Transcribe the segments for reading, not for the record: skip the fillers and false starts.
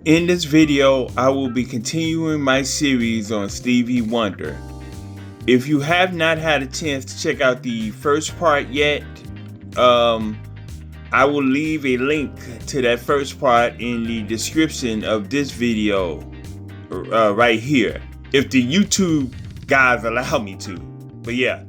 In this video, I will be continuing my series on Stevie Wonder. If you have not had a chance to check out the first part yet, I will leave a link to that first part in the description of this video right here, if the YouTube guys allow me to. But yeah,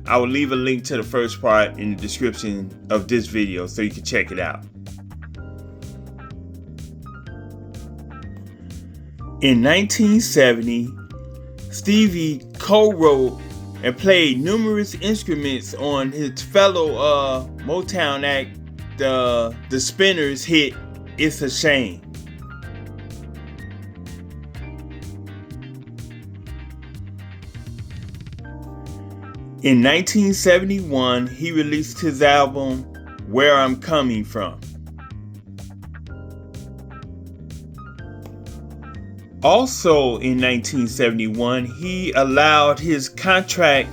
I will leave a link to the first part in the description of this video so you can check it out. In 1970, Stevie co-wrote and played numerous instruments on his fellow Motown act, the Spinners' hit "It's a Shame." In 1971, he released his album "Where I'm Coming From." Also in 1971, he allowed his contract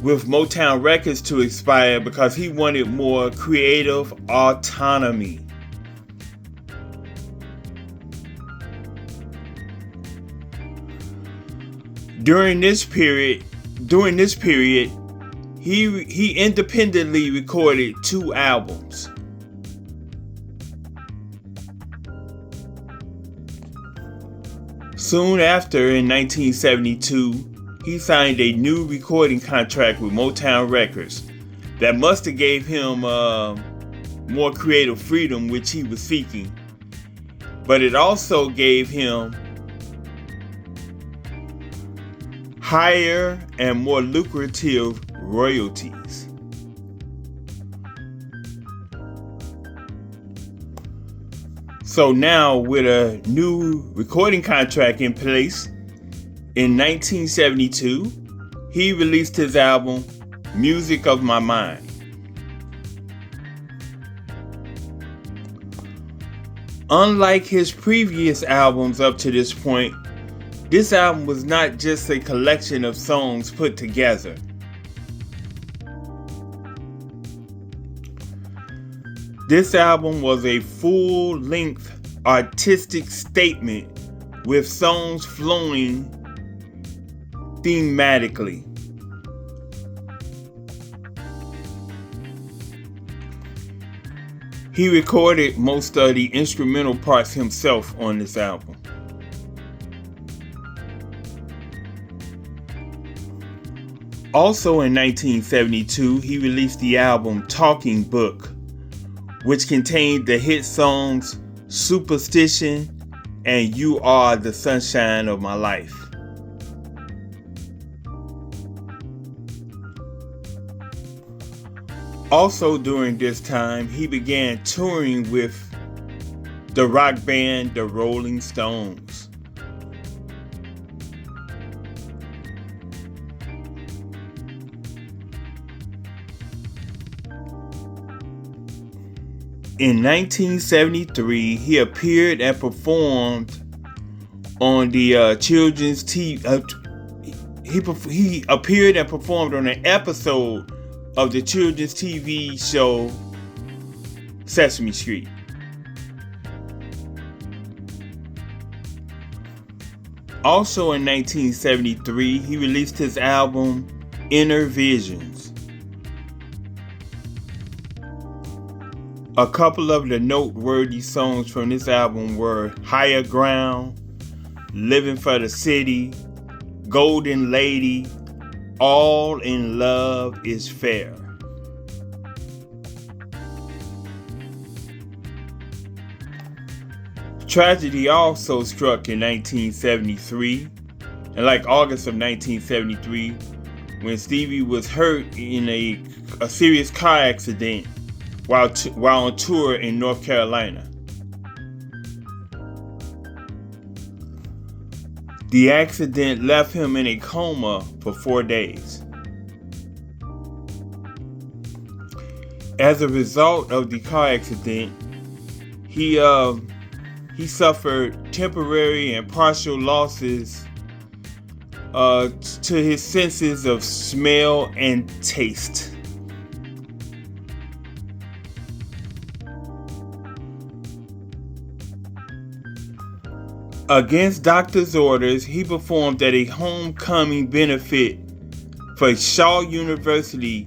with Motown Records to expire because he wanted more creative autonomy. During this period, he independently recorded 2 albums. Soon after, in 1972, he signed a new recording contract with Motown Records that must have gave him more creative freedom, which he was seeking. But it also gave him higher and more lucrative royalties. So now, with a new recording contract in place, in 1972, he released his album, Music of My Mind. Unlike his previous albums up to this point, this album was not just a collection of songs put together. This album was a full-length artistic statement with songs flowing thematically. He recorded most of the instrumental parts himself on this album. Also in 1972, he released the album Talking Book, which contained the hit songs Superstition and You Are the Sunshine of My Life. Also during this time, he began touring with the rock band The Rolling Stones. In 1973, he appeared and performed on the children's TV. He appeared and performed on an episode of the children's TV show Sesame Street. Also in 1973, he released his album Inner Visions. A couple of the noteworthy songs from this album were Higher Ground, Living for the City, Golden Lady, All in Love is Fair. Tragedy also struck in 1973, and like August of 1973, when Stevie was hurt in a serious car accident while on tour in North Carolina. The accident left him in a coma for 4 days. As a result of the car accident, he suffered temporary and partial losses to his senses of smell and taste. Against doctor's orders, he performed at a homecoming benefit for Shaw University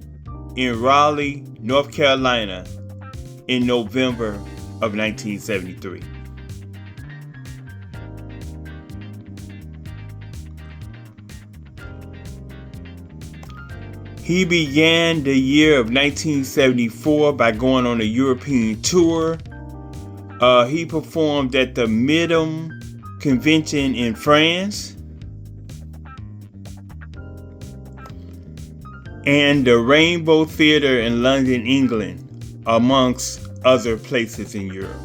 in Raleigh, North Carolina in November of 1973. He began the year of 1974 by going on a European tour. He performed at the Midam Convention in France and the Rainbow Theatre in London, England, amongst other places in Europe.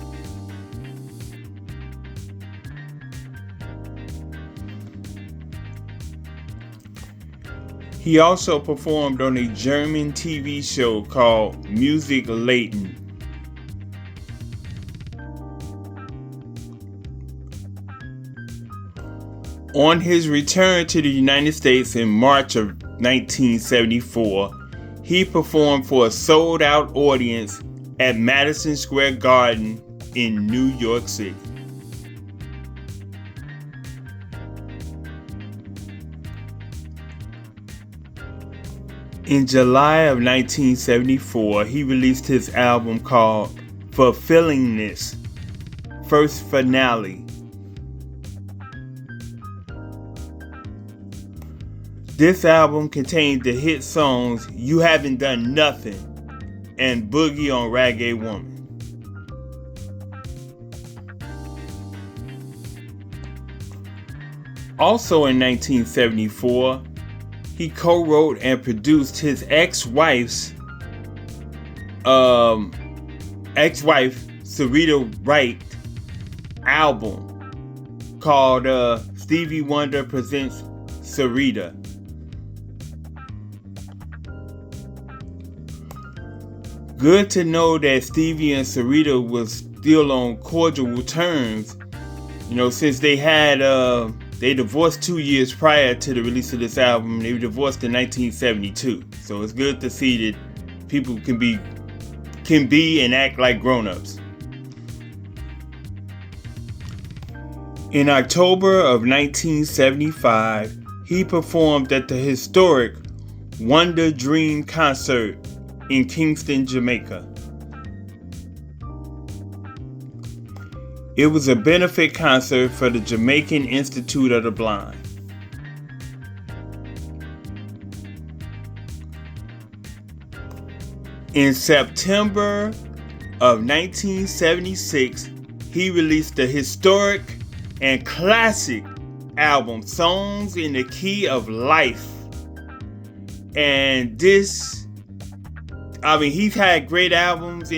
He also performed on a German TV show called Music Leighton. On his return to the United States in March of 1974, he performed for a sold-out audience at Madison Square Garden in New York City. In July of 1974, he released his album called Fulfillingness, First Finale. This album contained the hit songs You Haven't Done Nothing and Boogie on Reggae Woman. Also in 1974, he co-wrote and produced his ex-wife Sarita Wright album called Stevie Wonder Presents Sarita. Good to know that Stevie and Sarita was still on cordial terms, since they had they divorced 2 years prior to the release of this album. They were divorced in 1972. So it's good to see that people can be and act like grown-ups. In October of 1975, he performed at the historic Wonder Dream concert in Kingston, Jamaica. It was a benefit concert for the Jamaican Institute of the Blind. In September of 1976, he released the historic and classic album Songs in the Key of Life. And he's had great albums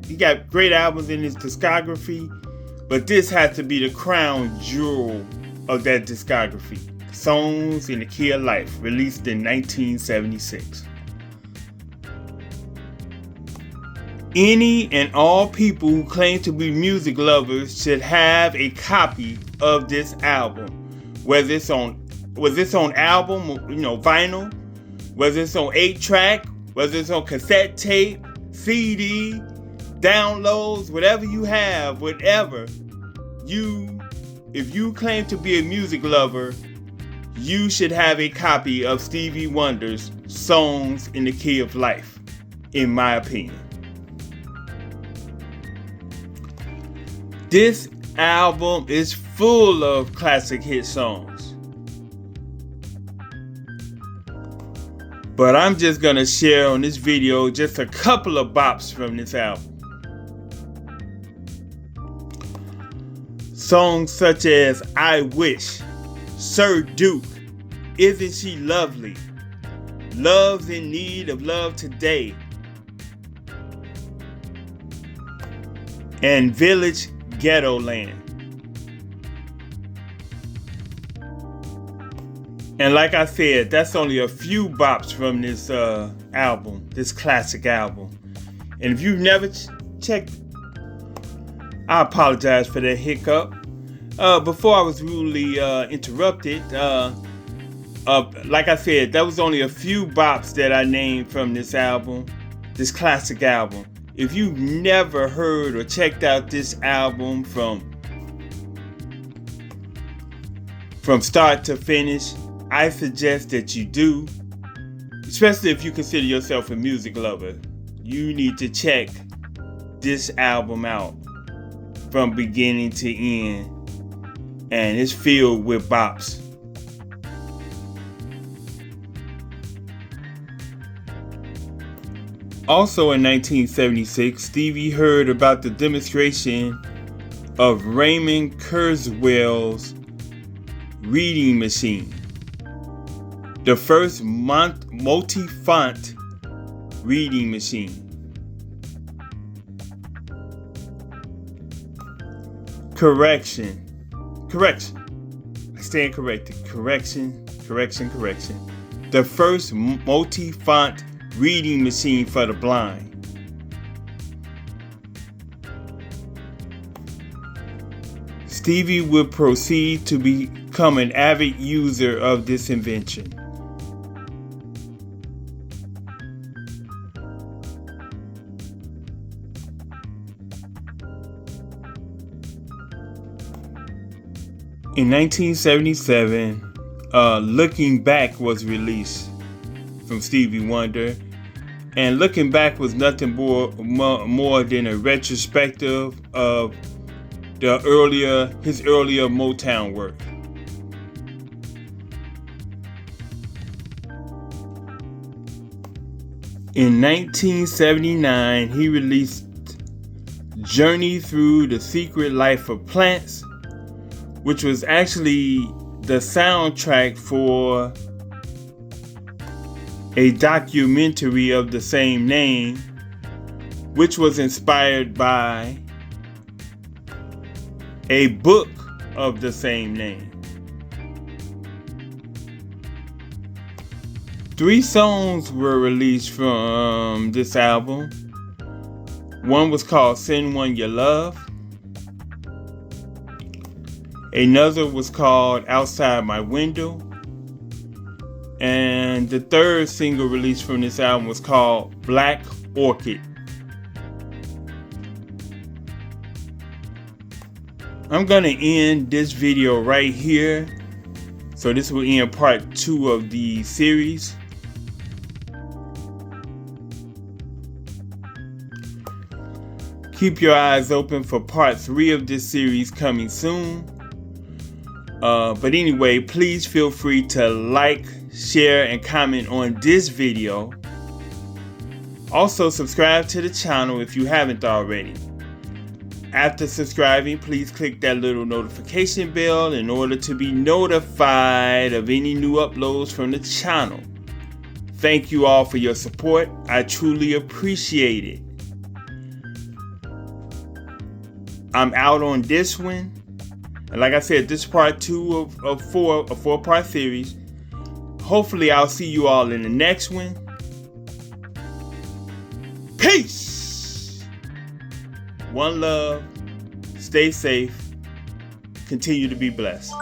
he got great albums in his discography, but this has to be the crown jewel of that discography. Songs in the Key of Life, released in 1976. Any and all people who claim to be music lovers should have a copy of this album, whether it's on album, vinyl, whether it's on 8-track, whether it's on cassette tape, CD, downloads, whatever you have, if you claim to be a music lover, you should have a copy of Stevie Wonder's Songs in the Key of Life, in my opinion. This album is full of classic hit songs, but I'm just gonna share on this video just a couple of bops from this album. Songs such as I Wish, Sir Duke, Isn't She Lovely, Love's in Need of Love Today, and Village Ghetto Land. And like I said, that's only a few bops from this album, this classic album. And if you've never checked, I apologize for that hiccup. Before I was rudely interrupted, like I said, that was only a few bops that I named from this album, this classic album. If you've never heard or checked out this album from from start to finish. I suggest that you do, especially if you consider yourself a music lover. You need to check this album out from beginning to end, and it's filled with bops. Also in 1976, Stevie heard about the demonstration of Raymond Kurzweil's reading machine, the first multi-font reading machine. Correction. I stand corrected. Correction. The first multi-font reading machine for the blind. Stevie would proceed to become an avid user of this invention. In 1977, Looking Back was released from Stevie Wonder, and Looking Back was nothing more than a retrospective of his earlier Motown work. In 1979, he released Journey Through the Secret Life of Plants, which was actually the soundtrack for a documentary of the same name, which was inspired by a book of the same name. 3 songs were released from this album. One was called Send One You Love. Another was called Outside My Window. And the third single released from this album was called Black Orchid. I'm going to end this video right here. So this will end part 2 of the series. Keep your eyes open for part 3 of this series coming soon. But anyway, please feel free to like, share, and comment on this video. Also, subscribe to the channel if you haven't already. After subscribing, please click that little notification bell in order to be notified of any new uploads from the channel. Thank you all for your support. I truly appreciate it. I'm out on this one. And like I said, this is part 2 of a 4-part series. Hopefully, I'll see you all in the next one. Peace! One love. Stay safe. Continue to be blessed.